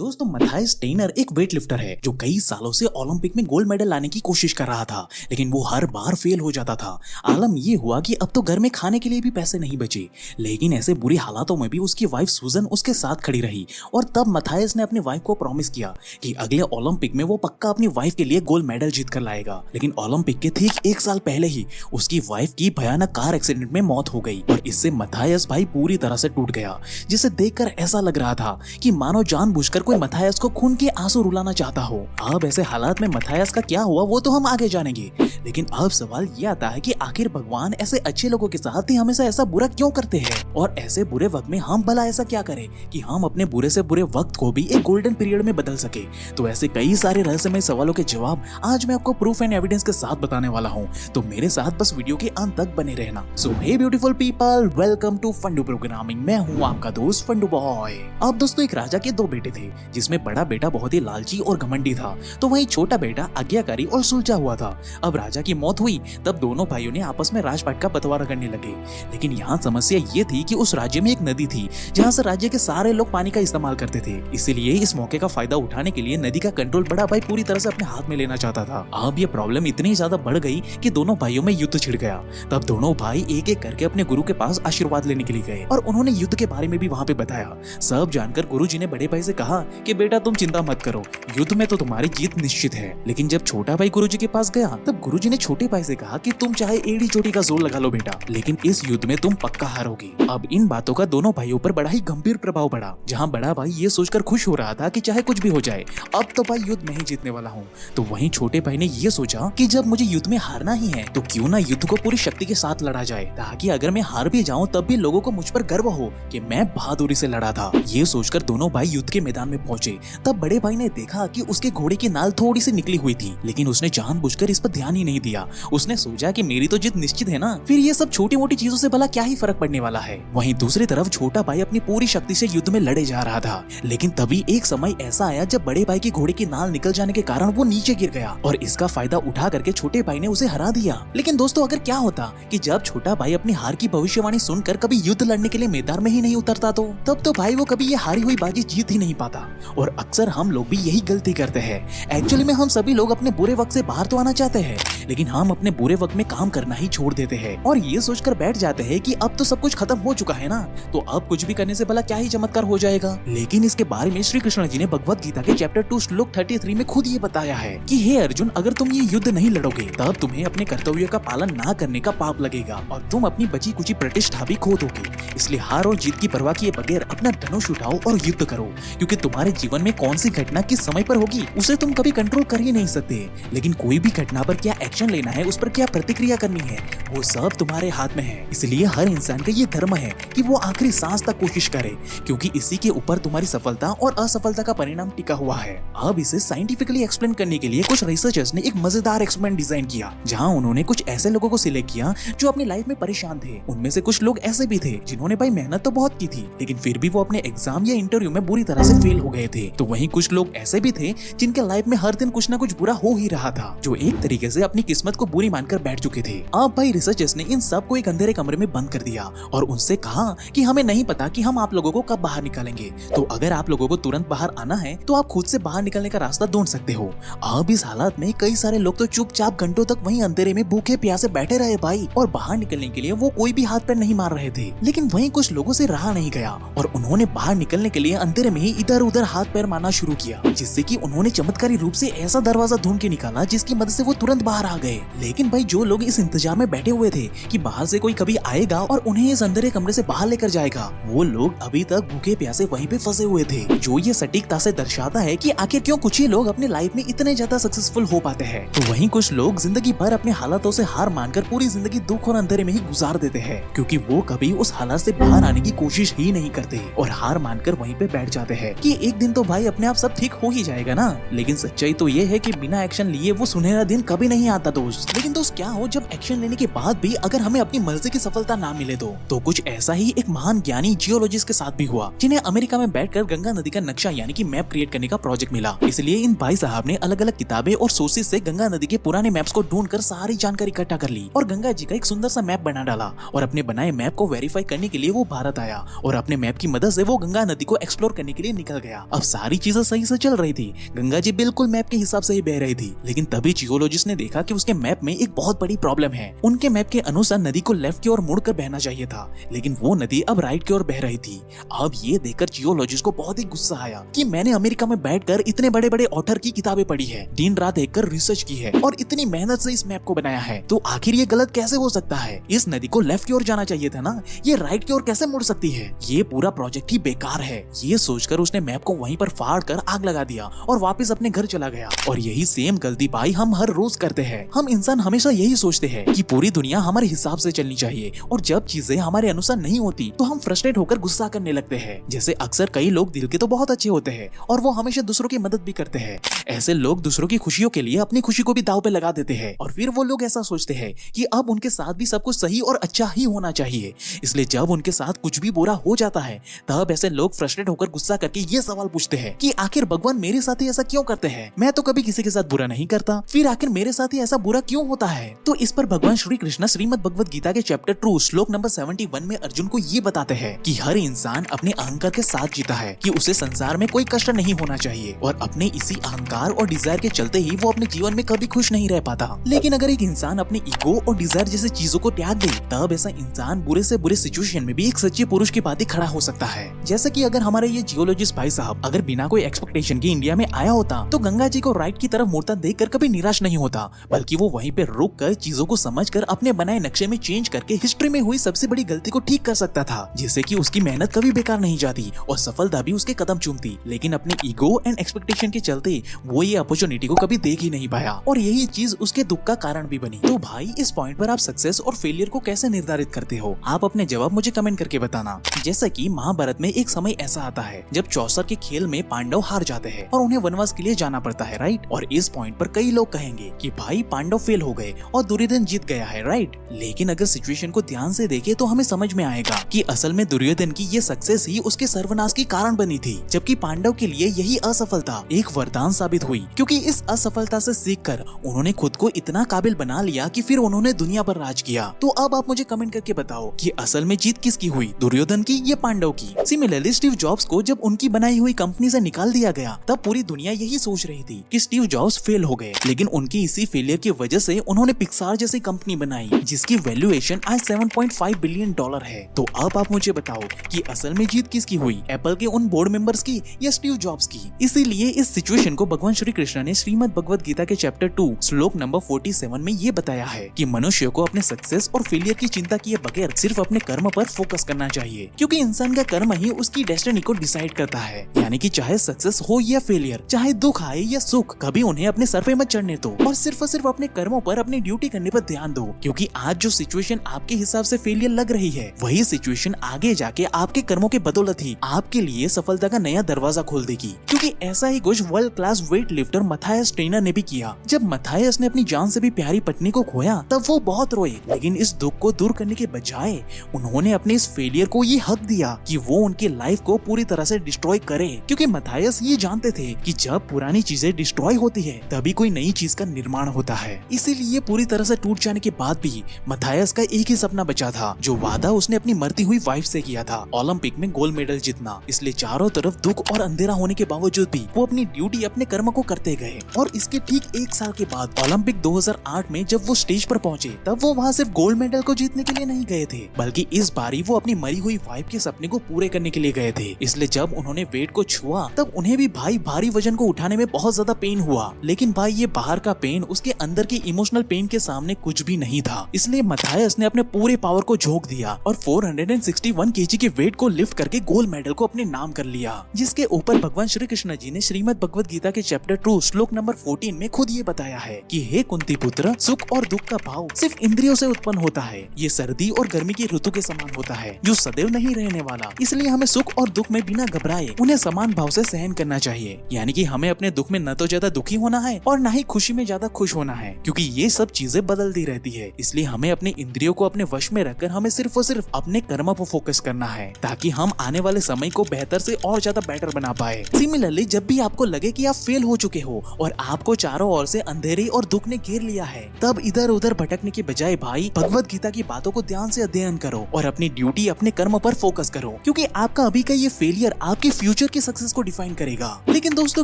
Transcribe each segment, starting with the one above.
दोस्तों Matthias tenor एक weight lifter है जो कई सालों से ओलंपिक में गोल्ड मेडल लाने की कोशिश कर रहा था, लेकिन वो हर बार फेल हो जाता था। आलम ये हुआ कि अब तो घर में खाने के लिए भी पैसे नहीं बचे, लेकिन ऐसे बुरी हालातों में भी उसकी वाइफ सूजन उसके साथ खड़ी रही। और तब मथाइस ने अपनी वाइफ को प्रॉमिस किया कि अगले ओलंपिक में वो पक्का अपनी वाइफ के लिए गोल्ड मेडल जीत कर लाएगा। लेकिन ओलंपिक के ठीक एक साल पहले ही उसकी वाइफ की भयानक कार एक्सीडेंट में मौत हो गई और इससे मथाइस भाई पूरी तरह से टूट गया, जिसे देखकर ऐसा लग रहा था कि मानो जानबूझकर कोई मथाइस को खून के आंसू रुलाना चाहता हो। अब ऐसे हालात में मथाइस का क्या हुआ वो तो हम आगे जानेंगे, लेकिन अब सवाल ये आता है कि आखिर भगवान ऐसे अच्छे लोगों के साथ ही हमेशा ऐसा बुरा क्यों करते हैं, और ऐसे बुरे वक्त में हम भला ऐसा क्या करें कि हम अपने बुरे से बुरे वक्त को भी एक गोल्डन पीरियड में बदल सके। तो ऐसे कई सारे रहस्यमय सवालों के जवाब आज मैं आपको प्रूफ एंड एविडेंस के साथ बताने वाला हूँ, तो मेरे साथ बस वीडियो के अंत तक बने रहना। So hey beautiful people, welcome to Fundoo programming. मैं हूँ आपका दोस्त फंडू बॉय। अब दोस्तों एक राजा के दो बेटे थे, जिसमें बड़ा बेटा बहुत ही लालची और घमंडी था, तो वहीं छोटा बेटा आज्ञाकारी और सुलझा हुआ था। अब राजा की मौत हुई तब दोनों भाइयों ने आपस में राजपाट का बंटवारा करने लगे, लेकिन यहाँ समस्या ये थी कि उस राज्य में एक नदी थी जहाँ से राज्य के सारे लोग पानी का इस्तेमाल करते थे। इसीलिए इस मौके का फायदा उठाने के लिए नदी का कंट्रोल बड़ा भाई पूरी तरह से अपने हाथ में लेना चाहता था। अब ये प्रॉब्लम इतनी ज्यादा बढ़ गई कि दोनों भाइयों में युद्ध छिड़ गया। तब दोनों भाई एक एक करके अपने गुरु के पास आशीर्वाद लेने के लिए गए और उन्होंने युद्ध के बारे में भी वहाँ पे बताया। सब जानकर गुरुजी ने बड़े भाई से कहा कि बेटा तुम चिंता मत करो, युद्ध में तो तुम्हारी जीत निश्चित है। लेकिन जब छोटा भाई गुरुजी के पास गया तब गुरुजी ने छोटे भाई से कहा कि तुम चाहे एड़ी चोटी का जोर लगा लो बेटा, लेकिन इस युद्ध में तुम पक्का हारोगे। अब इन बातों का दोनों भाइयों पर बड़ा ही गंभीर प्रभाव पड़ा। जहाँ बड़ा भाई ये सोचकर खुश हो रहा था कि चाहे कुछ भी हो जाए अब तो भाई युद्ध में ही जीतने वाला हूँ, तो वहीं छोटे भाई ने ये सोचा कि जब मुझे युद्ध में हारना ही है तो क्यों ना युद्ध को पूरी शक्ति के साथ लड़ा जाए, ताकि अगर मैं हार भी जाऊं तब भी लोगों को मुझ पर गर्व हो कि मैं बहादुरी से लड़ा था। ये सोचकर दोनों भाई युद्ध के मैदान में पहुंचे। तब बड़े भाई ने देखा कि उसके घोड़े की नाल थोड़ी सी निकली हुई थी, लेकिन उसने जानबूझकर इस पर ध्यान ही नहीं दिया। उसने सोचा कि मेरी तो जीत निश्चित है ना, फिर ये सब छोटी मोटी चीजों से भला क्या ही फर्क पड़ने वाला है। वहीं दूसरी तरफ छोटा भाई अपनी पूरी शक्ति से युद्ध में लड़े जा रहा था, लेकिन तभी एक समय ऐसा आया जब बड़े भाई की घोड़े की नाल निकल जाने के कारण वो नीचे गिर गया और इसका फायदा उठा करके छोटे भाई ने उसे हरा दिया। लेकिन दोस्तों अगर क्या होता कि जब छोटा भाई अपनी हार की भविष्यवाणी सुनकर कभी युद्ध लड़ने के लिए मैदान में ही नहीं उतरता, तो तब तो भाई वो कभी ये हारी हुई बाजी जीत ही नहीं पाता। और अक्सर हम लोग भी यही गलती करते हैं। एक्चुअली में हम सभी लोग अपने बुरे वक्त से बाहर तो आना चाहते हैं, लेकिन हम अपने बुरे वक्त में काम करना ही छोड़ देते हैं और ये सोचकर बैठ जाते हैं कि अब तो सब कुछ खत्म हो चुका है ना, तो अब कुछ भी करने से भला क्या ही चमत्कार हो जाएगा। लेकिन इसके बारे में श्री कृष्ण जी ने भगवत गीता के चैप्टर 2 श्लोक 33 में खुद ये बताया है कि हे अर्जुन, अगर तुम ये युद्ध नहीं लड़ोगे तब तुम्हें अपने कर्तव्य का पालन ना करने का पाप लगेगा और तुम अपनी बची कुची प्रतिष्ठा भी खो दोगे। इसलिए हार और जीत की परवाह किए बगैर अपना धनुष उठाओ और युद्ध करो, क्योंकि तुम्हारे जीवन में कौन सी घटना किस समय पर होगी उसे तुम कभी कंट्रोल कर ही नहीं सकते, लेकिन कोई भी घटना पर क्या एक्शन लेना है, उस पर क्या प्रतिक्रिया करनी है, वो सब तुम्हारे हाथ में है। इसलिए हर इंसान का ये धर्म है कि वो आखिरी सांस तक कोशिश करे, क्योंकि इसी के ऊपर तुम्हारी सफलता और असफलता का परिणाम टिका हुआ है। अब इसे साइंटिफिकली एक्सप्लेन करने के लिए कुछ रिसर्चर्स ने एक मजेदार एक्सपेरिमेंट डिजाइन किया, जहां उन्होंने कुछ ऐसे लोगों को सिलेक्ट किया जो अपनी लाइफ में परेशान थे। उनमें से कुछ लोग ऐसे भी थे जिन्होंने भाई मेहनत तो बहुत की थी, लेकिन फिर भी वो अपने एग्जाम या इंटरव्यू में बुरी तरह से फेल हो गए थे। तो वहीं कुछ लोग ऐसे भी थे जिनके लाइफ में हर दिन कुछ ना कुछ बुरा हो ही रहा था, जो एक तरीके से अपनी किस्मत को बुरी मानकर बैठ चुके थे। अब भाई रिसर्चर्स ने इन सब को एक अंधेरे कमरे में बंद कर दिया और उनसे कहा कि हमें नहीं पता कि हम आप लोगों को कब बाहर निकालेंगे, तो अगर आप लोगों को तुरंत बाहर आना है तो आप खुद से बाहर निकलने का रास्ता ढूंढ सकते हो। अब इस हालात में कई सारे लोग तो चुपचाप घंटों तक वहीं अंधेरे में भूखे प्यासे बैठे रहे भाई, और बाहर निकलने के लिए वो कोई भी हाथ पैर नहीं मार रहे थे। लेकिन वहीं कुछ लोगों से रहा नहीं गया और उन्होंने बाहर निकलने के लिए अंधेरे में ही इधर उधर हाथ पैर मारना शुरू किया, जिससे कि उन्होंने चमत्कारी रूप से ऐसा दरवाजा ढूंढ के निकाला जिसकी मदद से वो तुरंत बाहर आ गए। लेकिन भाई जो लोग इस इंतजार में बैठे हुए थे कि बाहर से कोई कभी आएगा और उन्हें इस अंधेरे कमरे से बाहर लेकर जाएगा, वो लोग अभी तक भूखे प्यासे वहीं पे फंसे हुए थे, जो ये सटीकता से दर्शाता है कि आखिर क्यों कुछ ही लोग अपनी लाइफ में इतने ज्यादा सक्सेसफुल हो पाते हैं। तो वहीं कुछ लोग जिंदगी भर अपने हालातों से हार मानकर पूरी जिंदगी दुख और अंधेरे में ही गुजार देते हैं, क्योंकि वो कभी उस हालात से बाहर आने की कोशिश ही नहीं करते और हार मानकर वहीं पे बैठ जाते हैं कि एक दिन तो भाई अपने आप सब ठीक हो ही जाएगा ना। लेकिन सच्चाई तो ये है कि बिना एक्शन लिए वो सुनहरा दिन कभी नहीं आता दोस्त। लेकिन दोस्त क्या हो जब एक्शन लेने के बाद भी अगर हमें अपनी मर्जी की सफलता ना मिले तो कुछ ऐसा ही एक महान ज्ञानी जियोलॉजिस्ट के साथ भी हुआ, जिन्हें अमेरिका में बैठकर गंगा नदी का नक्शा यानी कि मैप क्रिएट करने का प्रोजेक्ट मिला। इसलिए इन भाई साहब ने अलग अलग किताबें और सोर्सेज से गंगा नदी के पुराने मैप्स को ढूंढकर सारी जानकारी इकट्ठा कर ली और गंगा जी का एक सुंदर सा मैप बना डाला और अपने बनाए मैप को वेरीफाई करने के लिए वो भारत आया और अपने मैप की मदद से वो गंगा नदी को एक्सप्लोर करने के लिए निकल गया। गया। अब सारी चीजें सही से चल रही थी, गंगा जी बिल्कुल मैप के हिसाब से ही बह रही थी, लेकिन तभी जियोलॉजिस्ट ने देखा कि उसके मैप में एक बहुत बड़ी प्रॉब्लम है। उनके मैप के अनुसार नदी को लेफ्ट की ओर मुड़कर बहना चाहिए था, लेकिन वो नदी अब राइट की ओर बह रही थी। अब ये देखकर जियोलॉजिस्ट को बहुत ही गुस्सा आया कि मैंने अमेरिका में बैठकर इतने बड़े बड़े ऑथर की किताबें पढ़ी है, दिन रात देखकर रिसर्च की है और इतनी मेहनत से इस मैप को बनाया है, तो आखिर ये गलत कैसे हो सकता है? इस नदी को लेफ्ट की ओर जाना चाहिए था ना, ये राइट की ओर कैसे मुड़ सकती है? ये पूरा प्रोजेक्ट ही बेकार है। ये सोचकर उसने मैप को वहीं पर फाड़ कर आग लगा दिया और वापस अपने घर चला गया। और यही सेम गलती भाई हम हर रोज करते हैं। हम इंसान हमेशा यही सोचते हैं कि पूरी दुनिया हमारे हिसाब से चलनी चाहिए, और जब चीजें हमारे अनुसार नहीं होती तो हम फ्रस्ट्रेट होकर गुस्सा करने लगते हैं। जैसे अक्सर कई लोग दिल के तो बहुत अच्छे होते हैं और वो हमेशा दूसरों की मदद भी करते हैं। ऐसे लोग दूसरों की खुशियों के लिए अपनी खुशी को भी दांव पे लगा देते हैं, और फिर वो लोग ऐसा सोचते हैं कि अब उनके साथ भी सब कुछ सही और अच्छा ही होना चाहिए। इसलिए जब उनके साथ कुछ भी बुरा हो जाता है तब ऐसे लोग फ्रस्ट्रेट होकर गुस्सा करके ये सवाल पूछते हैं कि आखिर भगवान मेरे साथ ही ऐसा क्यों करते हैं? मैं तो कभी किसी के साथ बुरा नहीं करता, फिर आखिर मेरे साथ ही ऐसा बुरा क्यों होता है? तो इस पर भगवान श्री कृष्ण श्रीमद् भगवद गीता के चैप्टर 2 श्लोक नंबर 71 में अर्जुन को ये बताते हैं कि हर इंसान अपने अहंकार के साथ जीता है, कि उसे संसार में कोई कष्ट नहीं होना चाहिए, और अपने इसी अहंकार और डिजायर के चलते ही वो अपने जीवन में कभी खुश नहीं रह पाता। लेकिन अगर एक इंसान अपने ईगो और डिजायर जैसी चीजों को त्याग दे, तब ऐसा इंसान बुरे से बुरे सिचुएशन में भी एक सच्चे पुरुष की बात खड़ा हो सकता है। जैसे कि अगर हमारे ये जियोलॉजिस्ट भाई साहब अगर बिना कोई एक्सपेक्टेशन के इंडिया में आया होता तो गंगा जी को राइट की तरफ मुड़ता देखकर कभी निराश नहीं होता, बल्कि वो वहीं पे रुक कर चीजों को समझकर अपने बनाए नक्शे में चेंज करके हिस्ट्री में हुई सबसे बड़ी गलती को ठीक कर सकता था, जिससे कि उसकी मेहनत कभी बेकार नहीं जाती और सफलता भी उसके कदम चूमती। लेकिन अपने ईगो एंड एक्सपेक्टेशन के चलते वो ये अपॉर्चुनिटी को कभी देख ही नहीं पाया, और यही चीज उसके दुख का कारण भी बनी। तो भाई इस पॉइंट पर आप सक्सेस और फेलियर को कैसे निर्धारित करते हो? आप अपने जवाब मुझे कमेंट करके बताना। जैसे कि महाभारत में एक समय ऐसा आता है जब चौसर के खेल में पांडव हार जाते हैं और उन्हें वनवास के लिए जाना पड़ता है, राइट? और इस पॉइंट पर कई लोग कहेंगे कि भाई पांडव फेल हो गए और दुर्योधन जीत गया है, राइट? लेकिन अगर सिचुएशन को ध्यान से देखें तो हमें समझ में आएगा कि असल में दुर्योधन की ये सक्सेस ही उसके सर्वनाश की कारण बनी थी, जबकि पांडव के लिए यही असफलता एक वरदान साबित हुई, क्योंकि इस असफलता से सीखकर उन्होंने खुद को इतना काबिल बना लिया कि फिर उन्होंने दुनिया पर राज किया। तो अब आप मुझे कमेंट करके बताओ कि असल में जीत किसकी हुई, दुर्योधन की या पांडव की? सिमिलरली स्टीव जॉब्स को जब उनकी बनाई हुई कंपनी से निकाल दिया गया तब पूरी दुनिया यही सोच रही थी कि स्टीव जॉब्स फेल हो गए, लेकिन उनकी इसी फेलियर की वजह से उन्होंने पिक्सार जैसी कंपनी बनाई जिसकी वैल्यूएशन आज $7.5 बिलियन है। तो अब आप मुझे बताओ कि असल में जीत किसकी हुई, एप्पल के उन बोर्ड मेंबर्स की या स्टीव जॉब्स की? इसीलिए इस सिचुएशन को भगवान श्री कृष्ण ने श्रीमद् भगवद गीता के चैप्टर 2 श्लोक नंबर 47 में ये बताया है कि मनुष्य को अपने सक्सेस और फेलियर की चिंता किए बगैर सिर्फ अपने कर्म पर फोकस करना चाहिए, क्योंकि इंसान का कर्म ही उसकी डेस्टिनी को डिसाइड करता है। यानी कि चाहे सक्सेस हो या फेलियर, चाहे दुख आए या सुख, कभी उन्हें अपने सर पे मत चढ़ने दो और सिर्फ अपने कर्मों पर अपनी ड्यूटी करने पर ध्यान दो, क्योंकि आज जो सिचुएशन आपके हिसाब से फेलियर लग रही है वही सिचुएशन आगे जाके आपके कर्मों के बदौलत ही आपके लिए सफलता का नया दरवाजा खोल देगी। क्योंकि ऐसा ही कुछ world class weight lifter Matthias trainer ने भी किया। जब मथायस ने अपनी जान से भी प्यारी पत्नी को खोया तब वो बहुत रोए, लेकिन इस दुख को दूर करने के बजाय उन्होंने अपने इस फेलियर को ये हक दिया कि वो उनकी लाइफ को पूरी तरह से डिस्ट्रॉय करे, क्योंकि मथायस ये जानते थे कि जब पुरानी चीजें डिस्ट्रॉय होती है तभी कोई नई चीज का निर्माण होता है। इसीलिए पूरी तरह से टूट जाने के बाद भी मथायस का एक ही सपना बचा था, जो वादा उसने अपनी मरती हुई वाइफ से किया था, ओलंपिक में गोल्ड मेडल जीतना। इसलिए चारों तरफ दुख और अंधेरा होने के बावजूद भी वो अपनी ड्यूटी अपने कर्म को करते गए। और इसके ठीक एक साल के बाद ओलंपिक 2008 में जब वो स्टेज पर पहुंचे तब वो वहाँ सिर्फ गोल्ड मेडल को जीतने के लिए नहीं गए थे, बल्कि इस बारी वो अपनी मरी हुई वाइफ के सपने को पूरे करने के लिए गए थे। इसलिए जब उन्होंने वेट को छुआ तब उन्हें भी भाई भारी वजन को उठाने में बहुत ज्यादा पेन हुआ, लेकिन भाई ये बाहर का पेन उसके अंदर की इमोशनल पेन के सामने कुछ भी नहीं था। इसलिए मथायस ने अपने पूरे पावर को झोंक दिया और 461 केजी के वेट को लिफ्ट करके गोल्ड मेडल को अपने नाम कर लिया, जिसके ऊपर भगवान श्री कृष्ण जी ने श्रीमद् भगवद गीता के चैप्टर 2 श्लोक नंबर 14 में खुद ये बताया है कि हे कुंती पुत्र, सुख और दुख का भाव सिर्फ इंद्रियों से उत्पन्न होता है। ये सर्दी और गर्मी की ऋतु के समान होता है जो सदैव नहीं रहने वाला। इसलिए हमें सुख और दुख में बिना घबराए उन्हें समान भाव से सहन करना चाहिए। यानी कि हमें अपने दुख में न तो ज्यादा दुखी होना है और न ही खुशी में ज्यादा खुश होना है, क्योंकि ये सब चीजें बदलती रहती है। इसलिए हमें अपने इंद्रियों को अपने वश में रखकर हमें सिर्फ और सिर्फ अपने कर्म पर फोकस करना है, ताकि हम आने वाले समय को बेहतर से और ज्यादा बेटर बना पाए। सिमिलरली जब भी आपको लगे कि आप फेल हो चुके हो और आपको चारों ओर से अंधेरे और दुख ने घेर लिया है, तब इधर उधर भटकने के बजाय भाई भगवत गीता की बातों को ध्यान से अध्ययन करो और अपनी ड्यूटी अपने कर्म पर फोकस करो, क्योंकि आपका अभी का ये फेलियर आपके फ्यूचर फ्यूचर की सक्सेस को डिफाइन करेगा। लेकिन दोस्तों,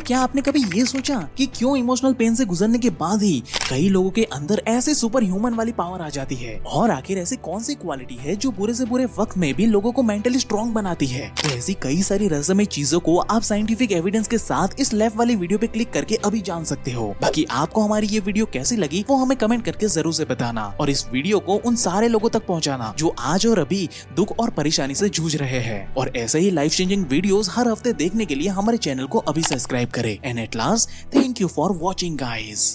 क्या आपने कभी ये सोचा कि क्यों इमोशनल पेन से गुजरने के बाद ही कई लोगों के अंदर ऐसे सुपर ह्यूमन वाली पावर आ जाती है, और आखिर ऐसी कौन सी क्वालिटी है जो बुरे से बुरे वक्त में भी लोगों को मेंटली स्ट्रॉन्ग बनाती है? तो ऐसी कई सारी रहस्यमय चीजों को आप साइंटिफिक एविडेंस के साथ इस लेफ्ट वाली वीडियो पे क्लिक करके अभी जान सकते हो। बाकी आपको हमारी ये वीडियो कैसी लगी वो हमें कमेंट करके जरूर से बताना, और इस वीडियो को उन सारे लोगों तक पहुंचाना जो आज और अभी दुख और परेशानी से जूझ रहे हैं। और ऐसे ही लाइफ चेंजिंग वीडियोस हर हफ्ते देखने के लिए हमारे चैनल को अभी सब्सक्राइब करें। And at last, thank you for watching guys.